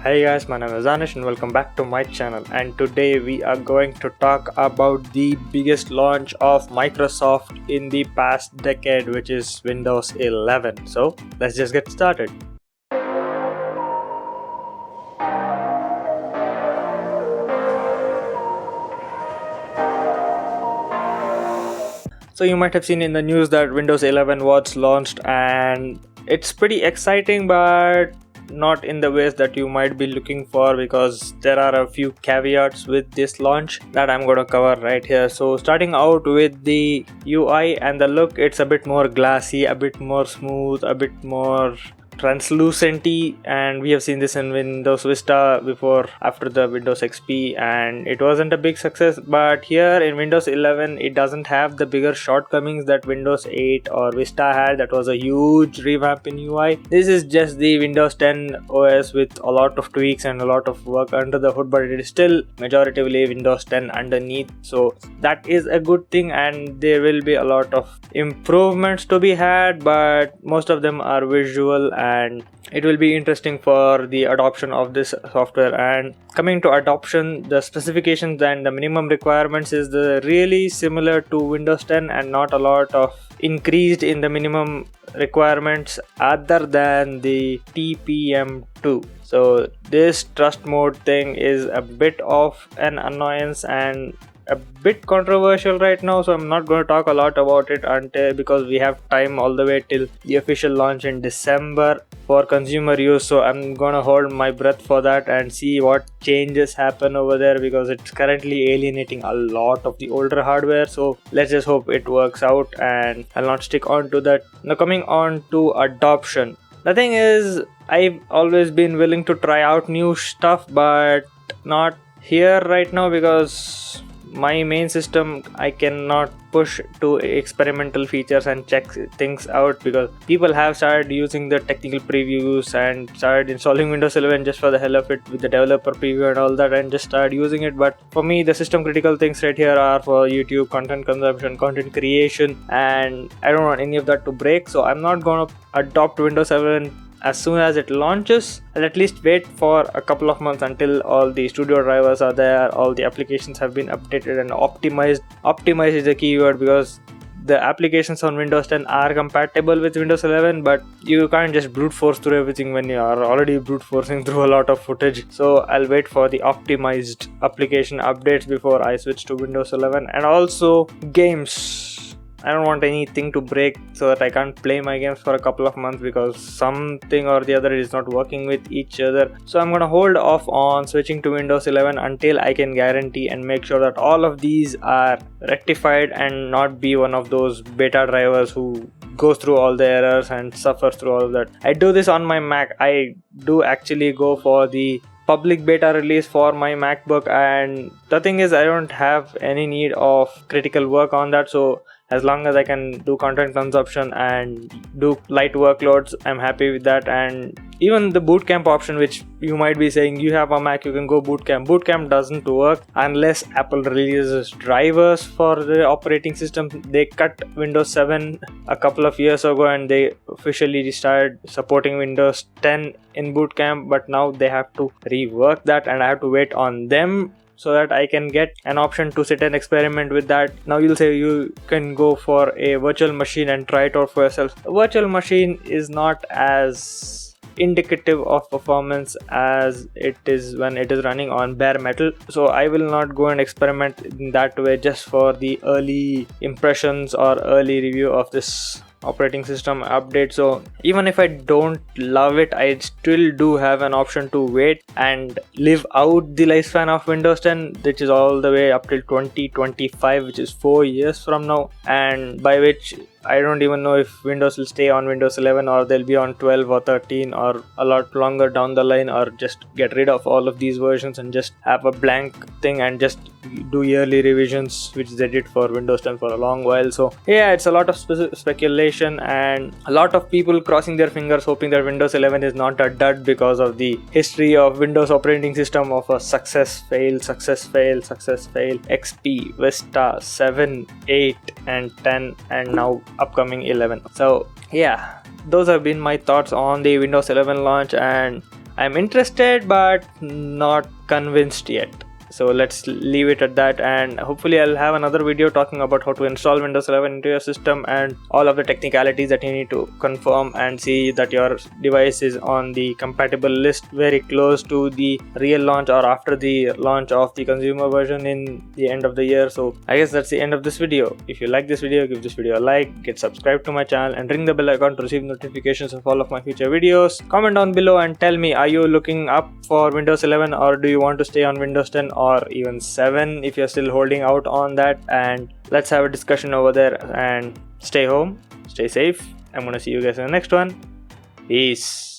Hey guys, my name is Anish and welcome back to my channel. And today we are going to talk about the biggest launch of Microsoft in the past decade, which is Windows 11. So let's just get started. So you might have seen in the news that Windows 11 was launched, and it's pretty exciting, but not in the ways that you might be looking for, because there are a few caveats with this launch that I'm going to cover right here. So starting out with the UI and the look, it's a bit more glassy, a bit more smooth, a bit more translucenty, and we have seen this in Windows Vista before, after the Windows XP, and it wasn't a big success. But here in Windows 11 it doesn't have the bigger shortcomings that Windows 8 or Vista had. That was a huge revamp in UI. This is just the Windows 10 OS with a lot of tweaks and a lot of work under the hood, but it is still majoritively Windows 10 underneath, so that is a good thing, and there will be a lot of improvements to be had, but most of them are visual, and it will be interesting for the adoption of this software. And coming to adoption, the specifications and the minimum requirements is really similar to Windows 10, and not a lot of increased in the minimum requirements other than the TPM2. So this trust mode thing is a bit of an annoyance and a bit controversial right now, so I'm not going to talk a lot about it until, because we have time all the way till the official launch in December for consumer use. So I'm going to hold my breath for that and see what changes happen over there, because it's currently alienating a lot of the older hardware. So let's just hope it works out, and I'll not stick on to that. Now coming on to adoption, the thing is, I've always been willing to try out new stuff, but not here right now, because my main system I cannot push to experimental features and check things out, because people have started using the technical previews and started installing Windows 11 just for the hell of it with the developer preview and all that, and just started using it. But for me, the system critical things right here are for YouTube content consumption, content creation, and I don't want any of that to break. So I'm not gonna adopt Windows 11 as soon as it launches. I'll at least wait for a couple of months until all the studio drivers are there, all the applications have been updated and optimized. Optimized is the keyword, because the applications on Windows 10 are compatible with Windows 11, but you can't just brute force through everything when you are already brute forcing through a lot of footage. So I'll wait for the optimized application updates before I switch to Windows 11. And also games, I don't want anything to break so that I can't play my games for a couple of months because something or the other is not working with each other. So I'm gonna hold off on switching to Windows 11 until I can guarantee and make sure that all of these are rectified, and not be one of those beta drivers who goes through all the errors and suffers through all of that. I do this on my Mac. I do actually go for the public beta release for my MacBook, and the thing is, I don't have any need of critical work on that. So as long as I can do content consumption and do light workloads, I'm happy with that. And even the bootcamp option, which you might be saying, you have a Mac, you can go bootcamp. Bootcamp doesn't work unless Apple releases drivers for the operating system. They cut Windows 7 a couple of years ago, and they officially started supporting Windows 10 in bootcamp, but now they have to rework that, and I have to wait on them so that I can get an option to sit and experiment with that. Now you'll say you can go for a virtual machine and try it out for yourself. A virtual machine is not as indicative of performance as it is when it is running on bare metal, so I will not go and experiment in that way just for the early impressions or early review of this operating system update. So even if I don't love it, I still do have an option to wait and live out the lifespan of Windows 10, which is all the way up till 2025, which is 4 years from now, and by which I don't even know if Windows will stay on Windows 11 or they'll be on 12 or 13 or a lot longer down the line, or just get rid of all of these versions and just have a blank thing and just do yearly revisions, which they did for Windows 10 for a long while. So yeah, it's a lot of speculation and a lot of people crossing their fingers hoping that Windows 11 is not a dud, because of the history of Windows operating system of a success fail, XP, Vista, 7, 8 and 10, and now upcoming 11. So yeah, those have been my thoughts on the Windows 11 launch, and I'm interested but not convinced yet. So let's leave it at that, and hopefully I'll have another video talking about how to install Windows 11 into your system and all of the technicalities that you need to confirm and see that your device is on the compatible list very close to the real launch or after the launch of the consumer version in the end of the year. So I guess that's the end of this video. If you like this video, give this video a like, get subscribed to my channel and ring the bell icon to receive notifications of all of my future videos. Comment down below and tell me, are you looking up for Windows 11 or do you want to stay on Windows 10 or even 7 if you're still holding out on that? And let's have a discussion over there, and stay home, stay safe. I'm gonna see you guys in the next one. Peace.